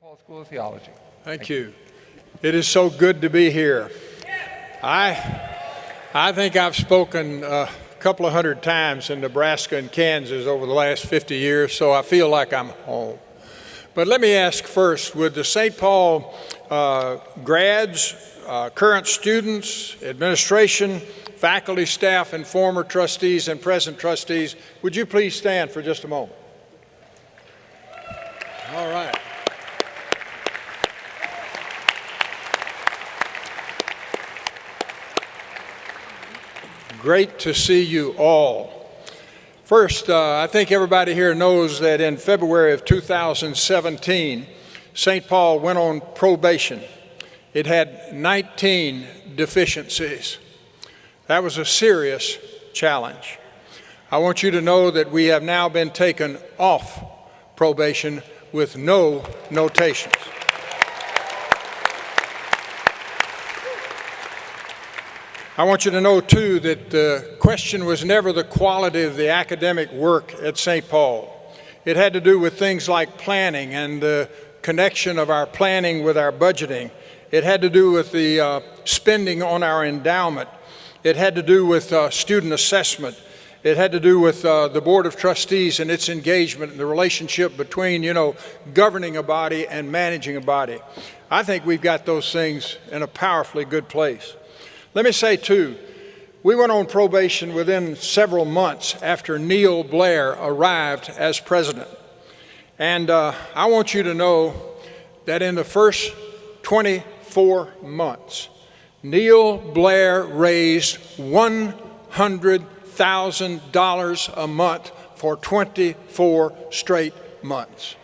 Paul School of Theology. Thank you. It is so good to be here. I think I've spoken a couple of hundred times in Nebraska and Kansas over the last 50 years, so I feel like I'm home. But let me ask first, would the St. Paul grads, current students, administration, faculty, staff, and former trustees and present trustees, would you please stand for just a moment? All right. Great to see you all. First, I think everybody here knows that in February of 2017, St. Paul went on probation. It had 19 deficiencies. That was a serious challenge. I want you to know that we have now been taken off probation with no notations. I want you to know, too, that the question was never the quality of the academic work at St. Paul. It had to do with things like planning and the connection of our planning with our budgeting. It had to do with the spending on our endowment. It had to do with student assessment. It had to do with the Board of Trustees and its engagement and the relationship between, governing a body and managing a body. I think we've got those things in a powerfully good place. Let me say, too, we went on probation within several months after Neil Blair arrived as president. And I want you to know that in the first 24 months, Neil Blair raised $100,000 a month for 24 straight months.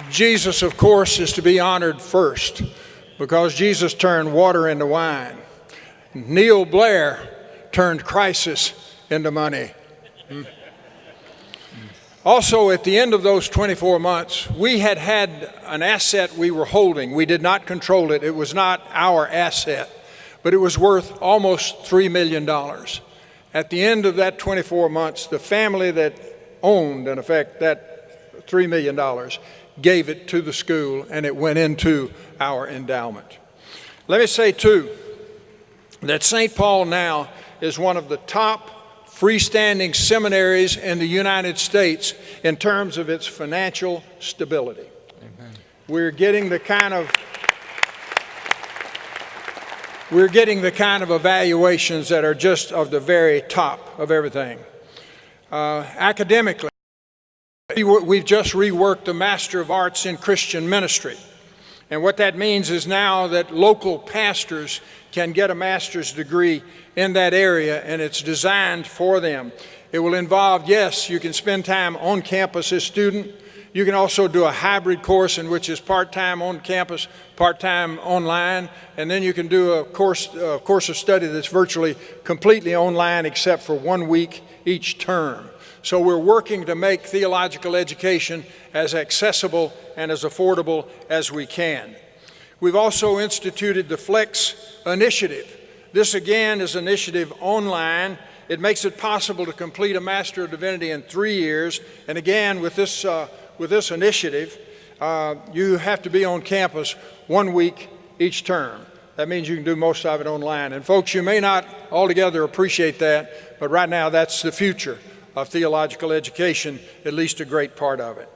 Jesus, of course, is to be honored first because Jesus turned water into wine. Neil Blair turned crisis into money. Also, at the end of those 24 months, we had an asset we were holding. We did not control it. It was not our asset, but it was worth almost $3 million. At the end of that 24 months, the family that owned, in effect, that $3 million gave it to the school, and it went into our endowment. Let me say, too, that St. Paul now is one of the top freestanding seminaries in the United States in terms of its financial stability. Amen. We're getting the kind of evaluations that are just of the very top of everything. Academically, we've just reworked the Master of Arts in Christian Ministry. And what that means is now that local pastors can get a master's degree in that area, and it's designed for them. It will involve, yes, you can spend time on campus as a student. You can also do a hybrid course in which is part-time on campus, part-time online, and then you can do a course of study that's virtually completely online except for 1 week each term. So we're working to make theological education as accessible and as affordable as we can. We've also instituted the Flex Initiative. This, again, is an initiative online. It makes it possible to complete a Master of Divinity in 3 years. And again, with this initiative, you have to be on campus 1 week each term. That means you can do most of it online. And folks, you may not altogether appreciate that, but right now that's the future of theological education, at least a great part of it.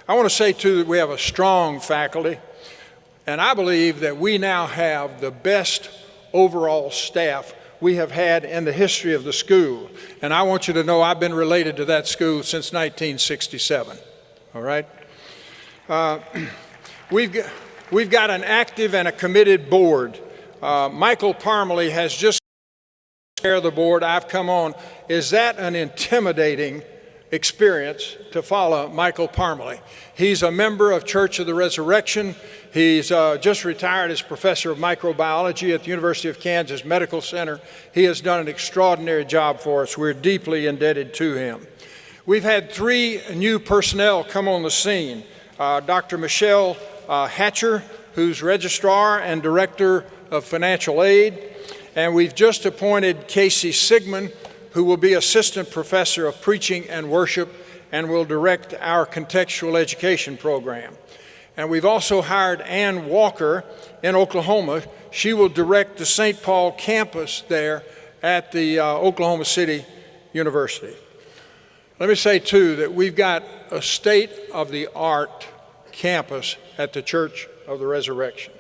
I want to say, too, that we have a strong faculty, and I believe that we now have the best overall staff we have had in the history of the school. And I want you to know I've been related to that school since 1967, all right? We've got an active and a committed board. Michael Parmalee has just chair of the board. I've come on. Is that an intimidating experience to follow Michael Parmalee? He's a member of Church of the Resurrection. He's just retired as professor of microbiology at the University of Kansas Medical Center. He has done an extraordinary job for us. We're deeply indebted to him. We've had 3 new personnel come on the scene. Dr. Michelle Hatcher, who's registrar and director of financial aid. And we've just appointed Casey Sigmund, who will be assistant professor of preaching and worship and will direct our contextual education program. And we've also hired Ann Walker in Oklahoma. She will direct the St. Paul campus there at the Oklahoma City University. Let me say, too, that we've got a state-of-the-art campus at the Church of the Resurrection.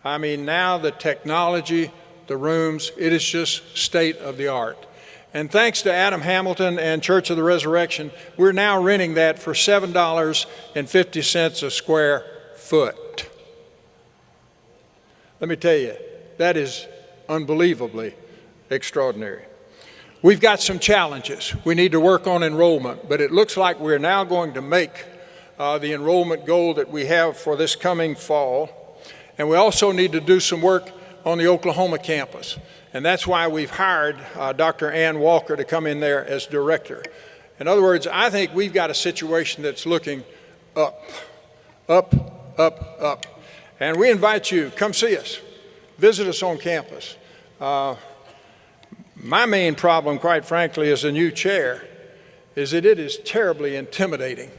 I mean, now the technology, the rooms, it is just state-of-the-art. And thanks to Adam Hamilton and Church of the Resurrection, we're now renting that for $7.50 a square foot. Let me tell you, that is unbelievably extraordinary. We've got some challenges. We need to work on enrollment, but it looks like we're now going to make the enrollment goal that we have for this coming fall. And we also need to do some work on the Oklahoma campus. And that's why we've hired Dr. Ann Walker to come in there as director. In other words, I think we've got a situation that's looking up, up, up, up. And we invite you, come see us, visit us on campus. My main problem, quite frankly, as a new chair, is that it is terribly intimidating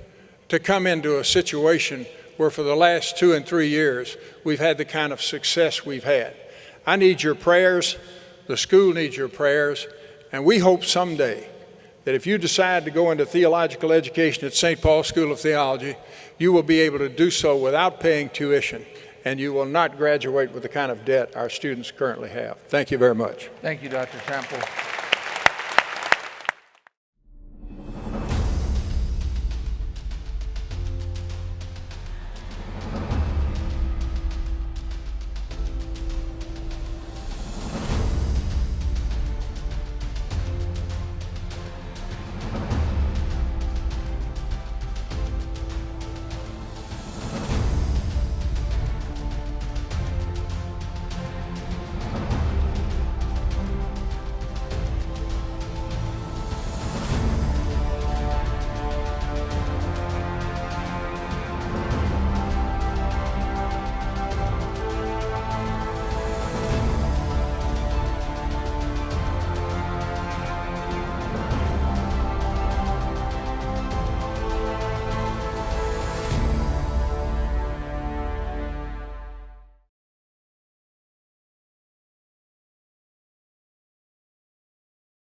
to come into a situation where for the last 2 and 3 years, we've had the kind of success we've had. I need your prayers, the school needs your prayers, and we hope someday that if you decide to go into theological education at St. Paul School of Theology, you will be able to do so without paying tuition, and you will not graduate with the kind of debt our students currently have. Thank you very much. Thank you, Dr. Temple.